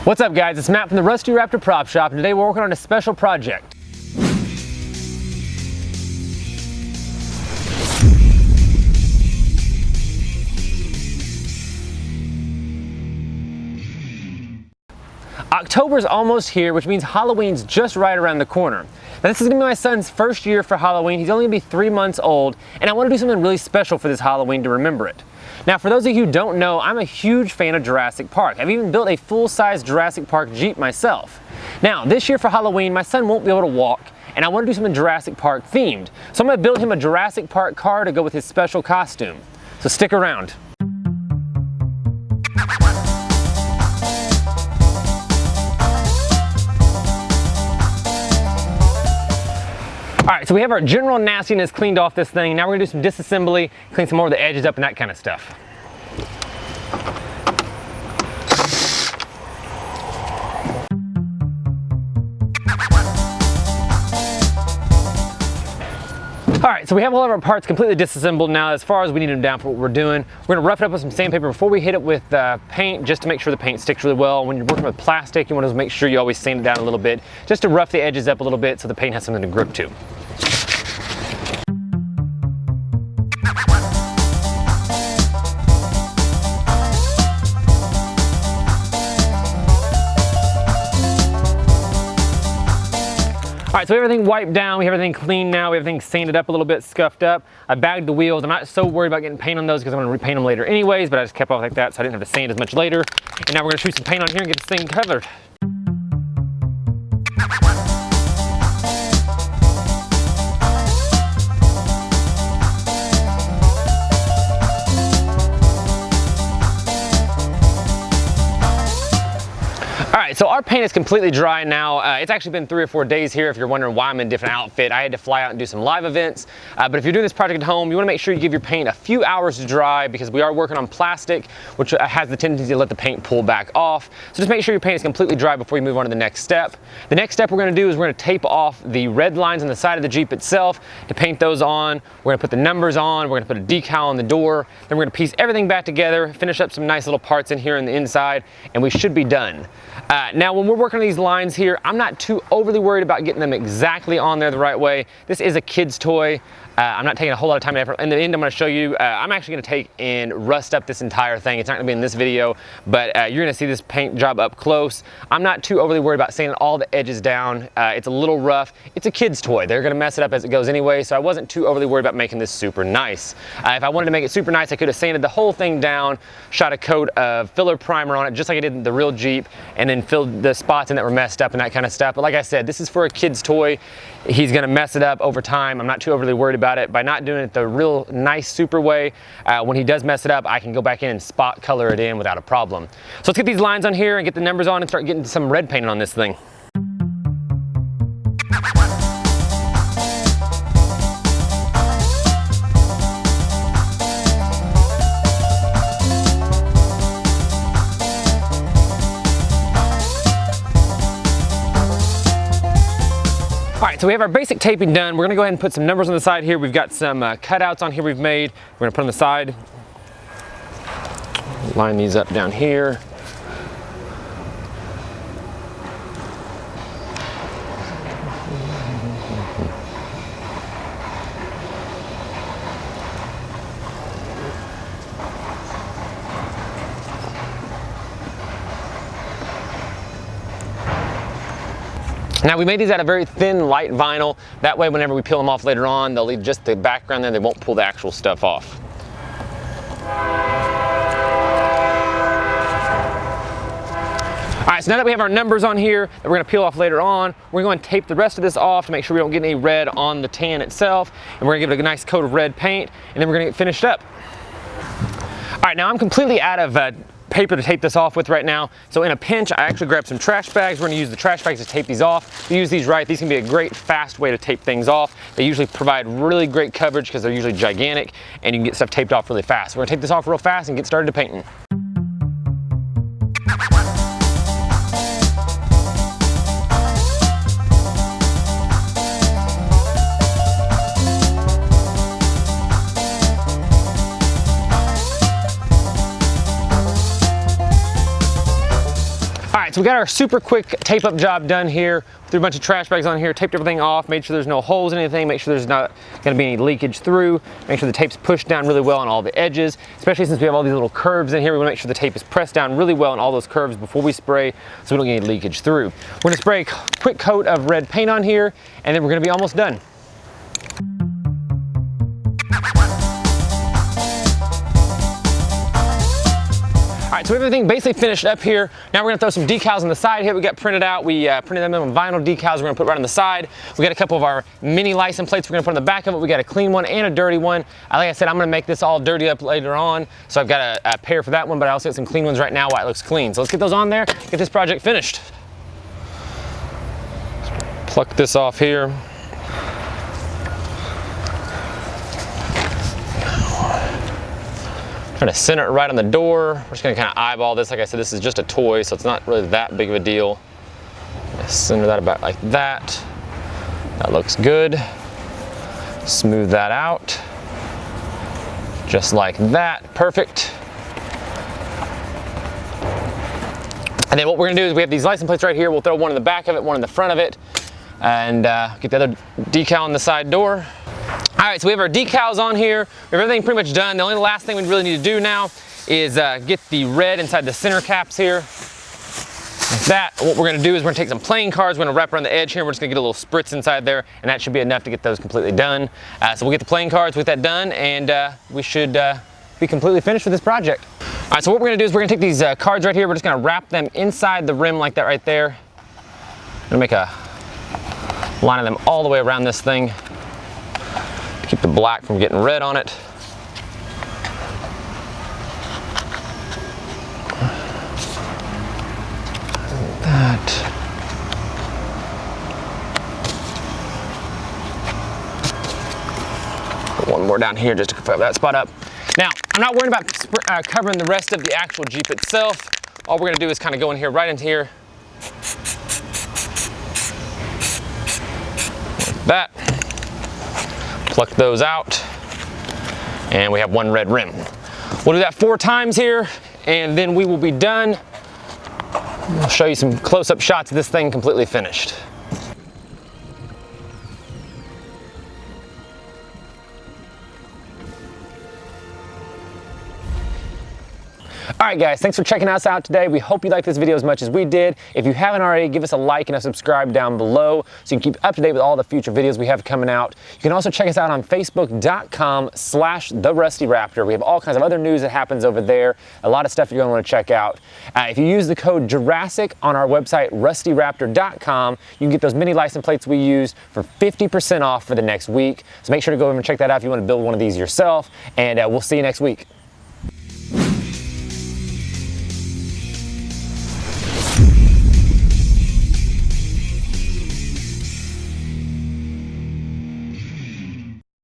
What's up guys, it's Matt from the Rusty Raptor Prop Shop, and today we're working on a special project. October's almost here, which means Halloween's just right around the corner. Now this is gonna be my son's first year for Halloween. He's only gonna be 3 months old, and I wanna do something really special for this Halloween to remember it. Now for those of you who don't know, I'm a huge fan of Jurassic Park. I've even built a full-size Jurassic Park Jeep myself. Now this year for Halloween, my son won't be able to walk, and I wanna do something Jurassic Park themed. So I'm gonna build him a Jurassic Park car to go with his special costume. So stick around. All right, so we have our general nastiness cleaned off this thing. Now we're gonna do some disassembly, clean some more of the edges up and that kind of stuff. All right, so we have all of our parts completely disassembled now as far as we need them down for what we're doing. We're gonna rough it up with some sandpaper before we hit it with paint, just to make sure the paint sticks really well. When you're working with plastic, you wanna make sure you always sand it down a little bit, just to rough the edges up a little bit so the paint has something to grip to. All right, so we have everything wiped down, we have everything clean now, we have everything sanded up a little bit, scuffed up. I bagged the wheels. I'm not so worried about getting paint on those because I'm gonna repaint them later anyways, but I just kept off like that so I didn't have to sand as much later. And now we're gonna shoot some paint on here and get this thing covered. All right, so our paint is completely dry now. It's actually been 3 or 4 days here if you're wondering why I'm in a different outfit. I had to fly out and do some live events. But if you're doing this project at home, you wanna make sure you give your paint a few hours to dry because we are working on plastic, which has the tendency to let the paint pull back off. So just make sure your paint is completely dry before you move on to the next step. The next step we're gonna do is we're gonna tape off the red lines on the side of the Jeep itself to paint those on. We're gonna put the numbers on, we're gonna put a decal on the door, then we're gonna piece everything back together, finish up some nice little parts in here on the inside, and we should be done. Now when we're working on these lines here, I'm not too overly worried about getting them exactly on there the right way. This is a kid's toy. I'm not taking a whole lot of time and effort. In the end, I'm gonna show you, I'm actually gonna take and rust up this entire thing. It's not gonna be in this video, but you're gonna see this paint job up close. I'm not too overly worried about sanding all the edges down. It's a little rough. It's a kid's toy. They're gonna mess it up as it goes anyway, so I wasn't too overly worried about making this super nice. If I wanted to make it super nice, I could have sanded the whole thing down, shot a coat of filler primer on it, just like I did in the real Jeep, and then filled the spots in that were messed up and that kind of stuff. But like I said, this is for a kid's toy. He's gonna mess it up over time. I'm not too overly worried about it. By not doing it the real nice super way, when he does mess it up, I can go back in and spot color it in without a problem. So let's get these lines on here and get the numbers on and start getting some red painted on this thing. All right, so we have our basic taping done. We're gonna go ahead and put some numbers on the side here. We've got some cutouts on here we've made. We're gonna put on the side. Line these up down here. Now we made these out of very thin, light vinyl. That way, whenever we peel them off later on, they'll leave just the background there. They won't pull the actual stuff off. All right, so now that we have our numbers on here that we're gonna peel off later on, we're going to tape the rest of this off to make sure we don't get any red on the tan itself. And we're gonna give it a nice coat of red paint, and then we're gonna get finished up. All right, now I'm completely out of paper to tape this off with right now. So in a pinch, I actually grabbed some trash bags. We're gonna use the trash bags to tape these off. If you use these right, these can be a great fast way to tape things off. They usually provide really great coverage because they're usually gigantic and you can get stuff taped off really fast. We're gonna take this off real fast and get started to painting. so we got our super quick tape up job done here. Threw a bunch of trash bags on here, taped everything off, made sure there's no holes in anything, make sure there's not gonna be any leakage through, make sure the tape's pushed down really well on all the edges, especially since we have all these little curves in here. We wanna make sure the tape is pressed down really well on all those curves before we spray so we don't get any leakage through. We're gonna spray a quick coat of red paint on here, and then we're gonna be almost done. All right, so we have everything basically finished up here. Now we're gonna throw some decals on the side here we got printed out. We printed them on vinyl decals we're gonna put right on the side. We got a couple of our mini license plates we're gonna put on the back of it. We got a clean one and a dirty one. Like I said, I'm gonna make this all dirty up later on, so I've got a pair for that one, but I also got some clean ones right now while it looks clean. So let's get those on there, get this project finished. Pluck this off here. Trying to center it right on the door. We're just gonna kind of eyeball this. Like I said, this is just a toy, so it's not really that big of a deal. Center that about like that. That looks good. Smooth that out. Just like that, perfect. And then what we're gonna do is we have these license plates right here. We'll throw one in the back of it, one in the front of it, and get the other decal on the side door. All right, so we have our decals on here. We have everything pretty much done. The only last thing we really need to do now is get the red inside the center caps here. Like that. What we're gonna do is we're gonna take some playing cards, we're gonna wrap around the edge here, we're just gonna get a little spritz inside there, and that should be enough to get those completely done. So we'll get the playing cards, we'll get that done, and we should be completely finished with this project. All right, so what we're gonna do is we're gonna take these cards right here, we're just gonna wrap them inside the rim like that right there. I'm gonna make a line of them all the way around this thing. Keep the black from getting red on it. Like that. Put one more down here just to cover that spot up. Now, I'm not worried about covering the rest of the actual Jeep itself. All we're gonna do is kind of go in here, right into here. Like that. Pluck those out, and we have one red rim. We'll do that 4 times here, and then we will be done. I'll show you some close-up shots of this thing completely finished. All right, guys, thanks for checking us out today. We hope you liked this video as much as we did. If you haven't already, give us a like and a subscribe down below so you can keep up to date with all the future videos we have coming out. You can also check us out on facebook.com/therustyraptor. We have all kinds of other news that happens over there. A lot of stuff you're going to want to check out. If you use the code Jurassic on our website, rustyraptor.com, you can get those mini license plates we use for 50% off for the next week. So make sure to go over and check that out if you want to build one of these yourself, and we'll see you next week.